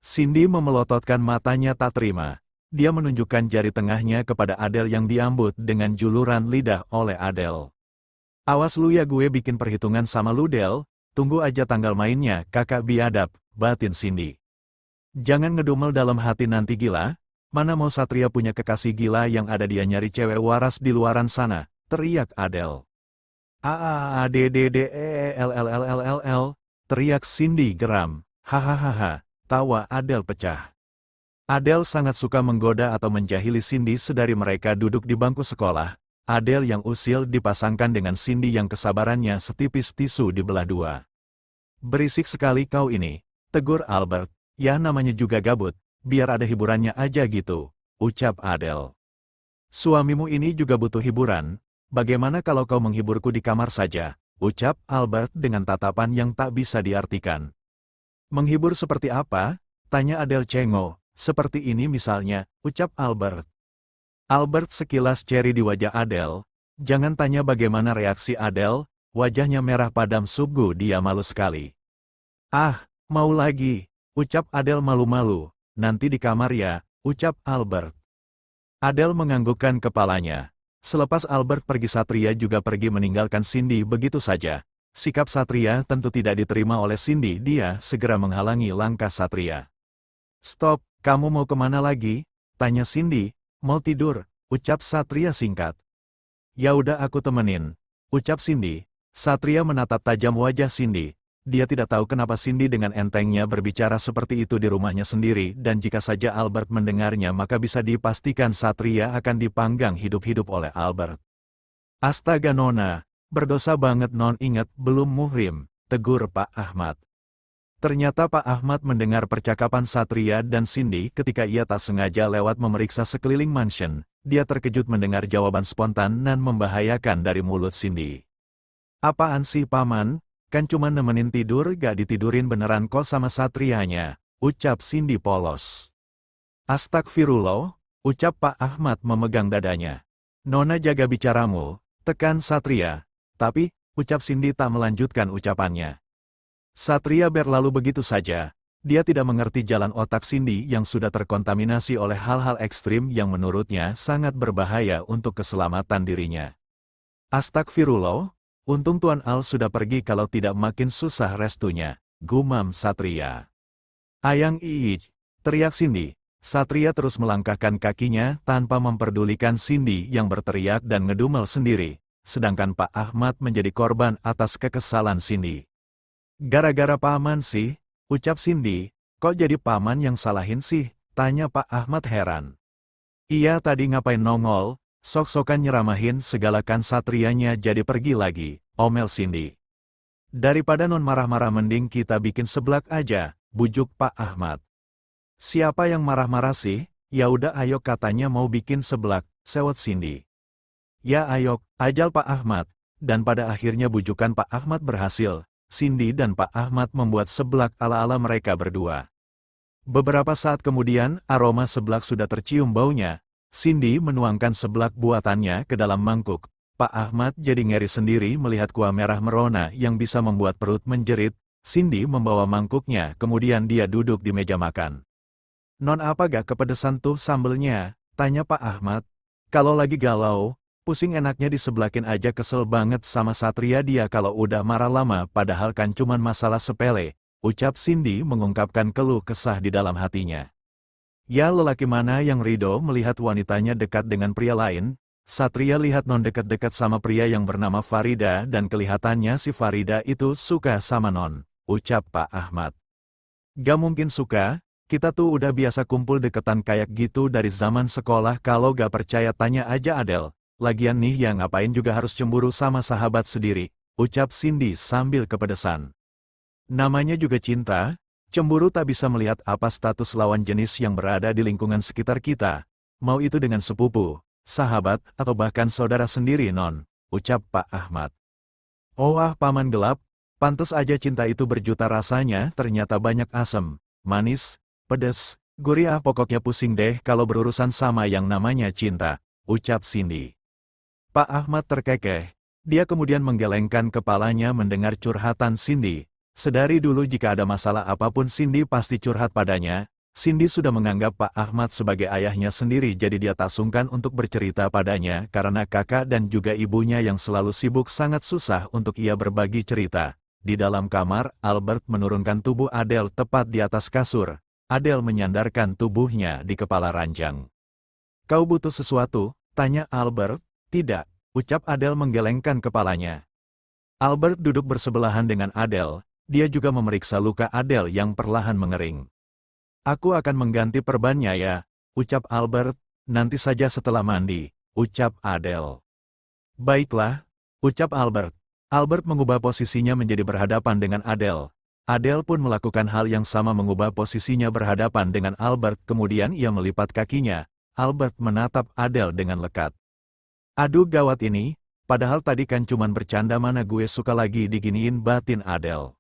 Cindy memelototkan matanya tak terima. Dia menunjukkan jari tengahnya kepada Adele yang diambut dengan juluran lidah oleh Adele. Awas lu ya, gue bikin perhitungan sama lu Del, tunggu aja tanggal mainnya kakak biadab, batin Cindy. Jangan ngedumel dalam hati nanti gila, mana mau Satria punya kekasih gila yang ada dia nyari cewek waras di luaran sana, teriak Adele. A-A-A-D-D-D-E-L-L-L-L-L, teriak Cindy geram. Hahaha, tawa Adele pecah. Adele sangat suka menggoda atau menjahili Cindy sedari mereka duduk di bangku sekolah. Adele yang usil dipasangkan dengan Cindy yang kesabarannya setipis tisu dibelah dua. Berisik sekali kau ini, tegur Albert. Ya namanya juga gabut, biar ada hiburannya aja gitu, ucap Adele. Suamimu ini juga butuh hiburan, bagaimana kalau kau menghiburku di kamar saja, ucap Albert dengan tatapan yang tak bisa diartikan. Menghibur seperti apa? Tanya Adele cengok. Seperti ini misalnya, ucap Albert. Albert sekilas ceri di wajah Adele. Jangan tanya bagaimana reaksi Adele, wajahnya merah padam sungguh dia malu sekali. Ah, mau lagi, ucap Adele malu-malu. Nanti di kamar ya, ucap Albert. Adele menganggukkan kepalanya. Selepas Albert pergi Satria juga pergi meninggalkan Cindy begitu saja. Sikap Satria tentu tidak diterima oleh Cindy, dia segera menghalangi langkah Satria. Stop, kamu mau kemana lagi? Tanya Cindy. Mau tidur, ucap Satria singkat. Ya udah aku temenin, ucap Cindy. Satria menatap tajam wajah Cindy. Dia tidak tahu kenapa Cindy dengan entengnya berbicara seperti itu di rumahnya sendiri, dan jika saja Albert mendengarnya maka bisa dipastikan Satria akan dipanggang hidup-hidup oleh Albert. Astaga Nona, berdosa banget Non, ingat belum muhrim, tegur Pak Ahmad. Ternyata Pak Ahmad mendengar percakapan Satria dan Cindy ketika ia tak sengaja lewat memeriksa sekeliling mansion. Dia terkejut mendengar jawaban spontan dan membahayakan dari mulut Cindy. Apaan sih Paman? Kan cuma nemenin tidur, gak ditidurin beneran kok sama Satrianya, ucap Cindy polos. Astagfirullah, ucap Pak Ahmad memegang dadanya. Nona jaga bicaramu, tekan Satria. Tapi, ucap Cindy tak melanjutkan ucapannya. Satria berlalu begitu saja. Dia tidak mengerti jalan otak Cindy yang sudah terkontaminasi oleh hal-hal ekstrim yang menurutnya sangat berbahaya untuk keselamatan dirinya. Astagfirullah, untung Tuan Al sudah pergi, kalau tidak makin susah restunya, gumam Satria. Ayang Iij, teriak Cindy. Satria terus melangkahkan kakinya tanpa memperdulikan Cindy yang berteriak dan ngedumel sendiri, sedangkan Pak Ahmad menjadi korban atas kekesalan Cindy. Gara-gara Paman sih, ucap Cindy. Kok jadi Paman yang salahin sih? Tanya Pak Ahmad heran. Iya tadi ngapain nongol, sok-sokan nyeramahin segalakan Satrianya jadi pergi lagi, omel Cindy. Daripada Non marah-marah mending kita bikin seblak aja, bujuk Pak Ahmad. Siapa yang marah-marah sih? Ya udah ayo, katanya mau bikin seblak, sewot Cindy. Ya ayo, ajal Pak Ahmad. Dan pada akhirnya bujukan Pak Ahmad berhasil. Cindy dan Pak Ahmad membuat seblak ala-ala mereka berdua. Beberapa saat kemudian, aroma seblak sudah tercium baunya. Cindy menuangkan seblak buatannya ke dalam mangkuk. Pak Ahmad jadi ngeri sendiri melihat kuah merah merona yang bisa membuat perut menjerit. Cindy membawa mangkuknya, kemudian dia duduk di meja makan. Non apa gak kepedesan tuh sambelnya? Tanya Pak Ahmad. Kalau lagi galau, pusing enaknya diseblakin aja, kesel banget sama Satria dia kalau udah marah lama, padahal kan cuman masalah sepele, ucap Cindy mengungkapkan keluh kesah di dalam hatinya. Ya lelaki mana yang ridho melihat wanitanya dekat dengan pria lain? Satria lihat Non dekat-dekat sama pria yang bernama Farida dan kelihatannya si Farida itu suka sama Non, ucap Pak Ahmad. Gak mungkin suka, kita tuh udah biasa kumpul deketan kayak gitu dari zaman sekolah, kalau gak percaya tanya aja Adele. Lagian nih yang ngapain juga harus cemburu sama sahabat sendiri, ucap Cindy sambil kepedesan. Namanya juga cinta, cemburu tak bisa melihat apa status lawan jenis yang berada di lingkungan sekitar kita, mau itu dengan sepupu, sahabat, atau bahkan saudara sendiri Non, ucap Pak Ahmad. Oh Paman gelap, pantes aja cinta itu berjuta rasanya, ternyata banyak asam, manis, pedes, gurih, pokoknya pusing deh kalau berurusan sama yang namanya cinta, ucap Cindy. Pak Ahmad terkekeh. Dia kemudian menggelengkan kepalanya mendengar curhatan Cindy. Sedari dulu jika ada masalah apapun Cindy pasti curhat padanya. Cindy sudah menganggap Pak Ahmad sebagai ayahnya sendiri, jadi dia tak sungkan untuk bercerita padanya karena kakak dan juga ibunya yang selalu sibuk sangat susah untuk ia berbagi cerita. Di dalam kamar, Albert menurunkan tubuh Adele tepat di atas kasur. Adele menyandarkan tubuhnya di kepala ranjang. "Kau butuh sesuatu?" tanya Albert. "Tidak," ucap Adele menggelengkan kepalanya. Albert duduk bersebelahan dengan Adele. Dia juga memeriksa luka Adele yang perlahan mengering. "Aku akan mengganti perbannya ya," ucap Albert. "Nanti saja setelah mandi," ucap Adele. "Baiklah," ucap Albert. Albert mengubah posisinya menjadi berhadapan dengan Adele. Adele pun melakukan hal yang sama, mengubah posisinya berhadapan dengan Albert, kemudian ia melipat kakinya. Albert menatap Adele dengan lekat. "Aduh gawat ini, padahal tadi kan cuman bercanda, mana gue suka lagi diginiin," batin Adele.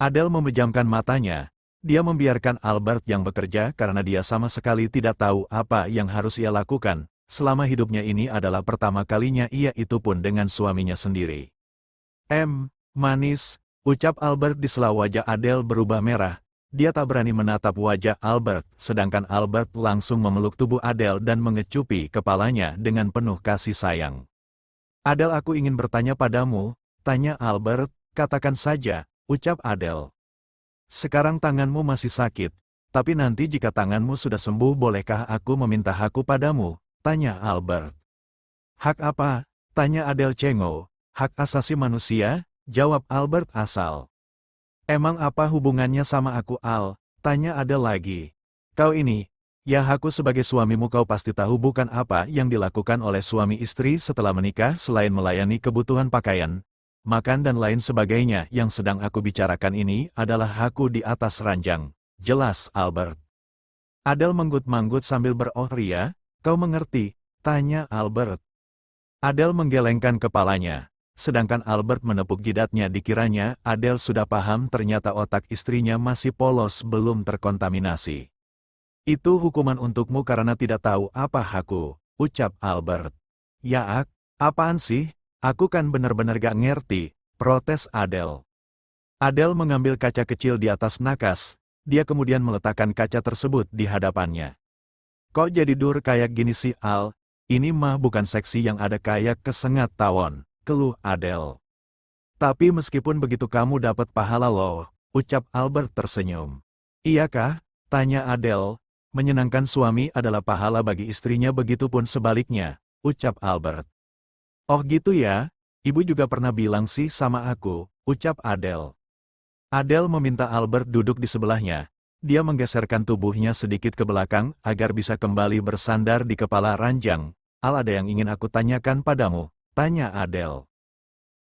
Adele memejamkan matanya. Dia membiarkan Albert yang bekerja karena dia sama sekali tidak tahu apa yang harus ia lakukan. Selama hidupnya ini adalah pertama kalinya ia itu pun dengan suaminya sendiri. Manis," ucap Albert di sela wajah Adele berubah merah. Dia tak berani menatap wajah Albert, sedangkan Albert langsung memeluk tubuh Adele dan mengecupi kepalanya dengan penuh kasih sayang. "Adele, aku ingin bertanya padamu," tanya Albert. "Katakan saja," ucap Adele. "Sekarang tanganmu masih sakit, tapi nanti jika tanganmu sudah sembuh bolehkah aku meminta hakku padamu?" tanya Albert. "Hak apa?" tanya Adele cengok. "Hak asasi manusia," jawab Albert asal. "Emang apa hubungannya sama aku, Al?" tanya Adele lagi. "Kau ini, ya aku sebagai suamimu, kau pasti tahu bukan apa yang dilakukan oleh suami istri setelah menikah selain melayani kebutuhan pakaian, makan dan lain sebagainya. Yang sedang aku bicarakan ini adalah hakku di atas ranjang. Jelas, Albert?" Adele manggut-manggut sambil beroria. "Kau mengerti?" tanya Albert. Adele menggelengkan kepalanya. Sedangkan Albert menepuk jidatnya, dikiranya Adele sudah paham, ternyata otak istrinya masih polos, belum terkontaminasi. "Itu hukuman untukmu karena tidak tahu apa hakku," ucap Albert. "Ya apaan sih? Aku kan benar-benar gak ngerti," protes Adele. Adele mengambil kaca kecil di atas nakas. Dia kemudian meletakkan kaca tersebut di hadapannya. "Kok jadi dur kayak gini sih, Al? Ini mah bukan seksi yang ada kayak kesengat tawon," keluh Adele. "Tapi meskipun begitu kamu dapat pahala loh," ucap Albert tersenyum. "Iyakah?" tanya Adele. "Menyenangkan suami adalah pahala bagi istrinya, begitupun sebaliknya," ucap Albert. "Oh gitu ya? Ibu juga pernah bilang sih sama aku," ucap Adele. Adele meminta Albert duduk di sebelahnya. Dia menggeserkan tubuhnya sedikit ke belakang agar bisa kembali bersandar di kepala ranjang. "Al, ada yang ingin aku tanyakan padamu," tanya Adele.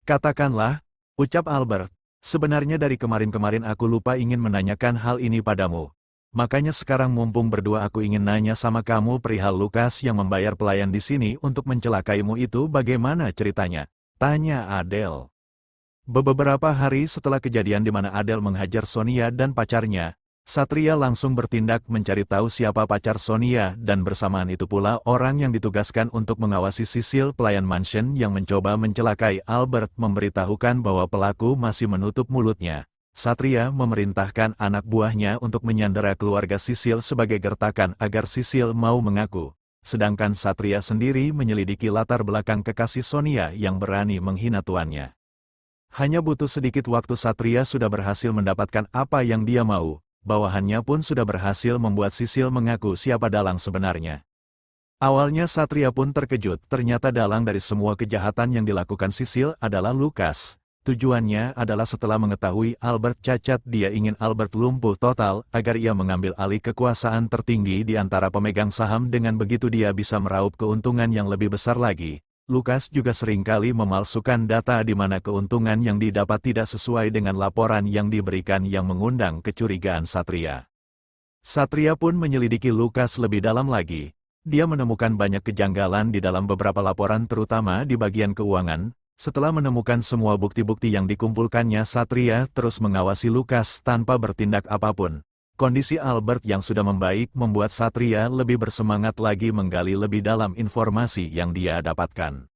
"Katakanlah," ucap Albert. "Sebenarnya dari kemarin-kemarin aku lupa ingin menanyakan hal ini padamu. Makanya sekarang mumpung berdua aku ingin nanya sama kamu perihal Lukas yang membayar pelayan di sini untuk mencelakaimu itu, bagaimana ceritanya?" tanya Adele. Beberapa hari setelah kejadian di mana Adele menghajar Sonia dan pacarnya, Satria langsung bertindak mencari tahu siapa pacar Sonia, dan bersamaan itu pula orang yang ditugaskan untuk mengawasi Sisil, pelayan mansion yang mencoba mencelakai Albert, memberitahukan bahwa pelaku masih menutup mulutnya. Satria memerintahkan anak buahnya untuk menyandera keluarga Sisil sebagai gertakan agar Sisil mau mengaku. Sedangkan Satria sendiri menyelidiki latar belakang kekasih Sonia yang berani menghina tuannya. Hanya butuh sedikit waktu Satria sudah berhasil mendapatkan apa yang dia mau. Bawahannya pun sudah berhasil membuat Sisil mengaku siapa dalang sebenarnya. Awalnya Satria pun terkejut, ternyata dalang dari semua kejahatan yang dilakukan Sisil adalah Lukas. Tujuannya adalah setelah mengetahui Albert cacat, dia ingin Albert lumpuh total agar ia mengambil alih kekuasaan tertinggi di antara pemegang saham. Dengan begitu dia bisa meraup keuntungan yang lebih besar lagi. Lukas juga seringkali memalsukan data di mana keuntungan yang didapat tidak sesuai dengan laporan yang diberikan, yang mengundang kecurigaan Satria. Satria pun menyelidiki Lukas lebih dalam lagi. Dia menemukan banyak kejanggalan di dalam beberapa laporan, terutama di bagian keuangan. Setelah menemukan semua bukti-bukti yang dikumpulkannya, Satria terus mengawasi Lukas tanpa bertindak apapun. Kondisi Albert yang sudah membaik membuat Satria lebih bersemangat lagi menggali lebih dalam informasi yang dia dapatkan.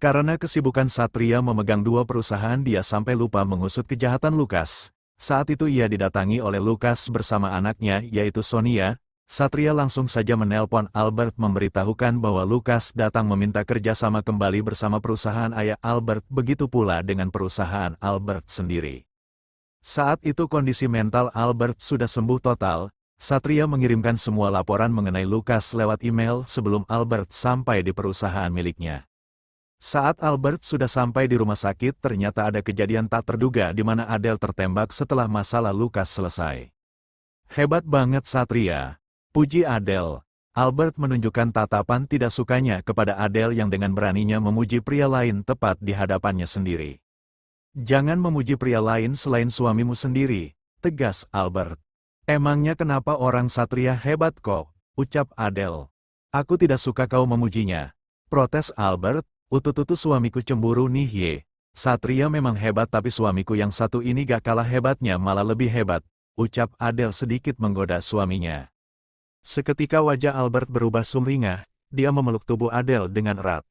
Karena kesibukan Satria memegang dua perusahaan dia sampai lupa mengusut kejahatan Lukas. Saat itu ia didatangi oleh Lukas bersama anaknya yaitu Sonia. Satria langsung saja menelpon Albert memberitahukan bahwa Lukas datang meminta kerjasama kembali bersama perusahaan ayah Albert, begitu pula dengan perusahaan Albert sendiri. Saat itu kondisi mental Albert sudah sembuh total. Satria mengirimkan semua laporan mengenai Lukas lewat email sebelum Albert sampai di perusahaan miliknya. Saat Albert sudah sampai di rumah sakit, ternyata ada kejadian tak terduga di mana Adele tertembak setelah masalah Lukas selesai. Hebat banget Satria. Puji Adele. Albert menunjukkan tatapan tidak sukanya kepada Adele yang dengan beraninya memuji pria lain tepat di hadapannya sendiri. Jangan memuji pria lain selain suamimu sendiri, tegas Albert. Emangnya kenapa orang Satria hebat kok, ucap Adele. Aku tidak suka kau memujinya, protes Albert. Utututu suamiku cemburu nih ye. Satria memang hebat tapi suamiku yang satu ini gak kalah hebatnya, malah lebih hebat, ucap Adele sedikit menggoda suaminya. Seketika wajah Albert berubah sumringah, dia memeluk tubuh Adele dengan erat.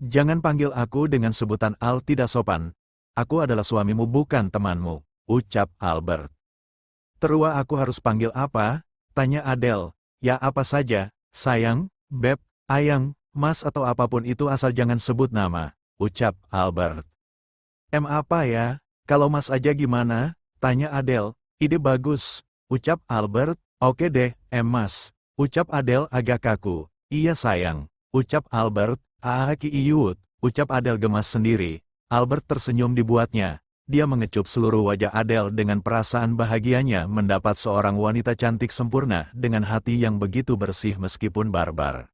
Jangan panggil aku dengan sebutan Al, tidak sopan. Aku adalah suamimu bukan temanmu, ucap Albert. Terua aku harus panggil apa? Tanya Adele. Ya apa saja, sayang, beb, ayang, mas atau apapun itu asal jangan sebut nama, ucap Albert. Apa ya? Kalau mas aja gimana? Tanya Adele. Ide bagus, ucap Albert. Oke deh, mas, ucap Adele agak kaku. Iya sayang, ucap Albert. Kiiyut, ucap Adele gemas sendiri. Albert tersenyum dibuatnya. Dia mengecup seluruh wajah Adele dengan perasaan bahagianya mendapat seorang wanita cantik sempurna dengan hati yang begitu bersih meskipun barbar.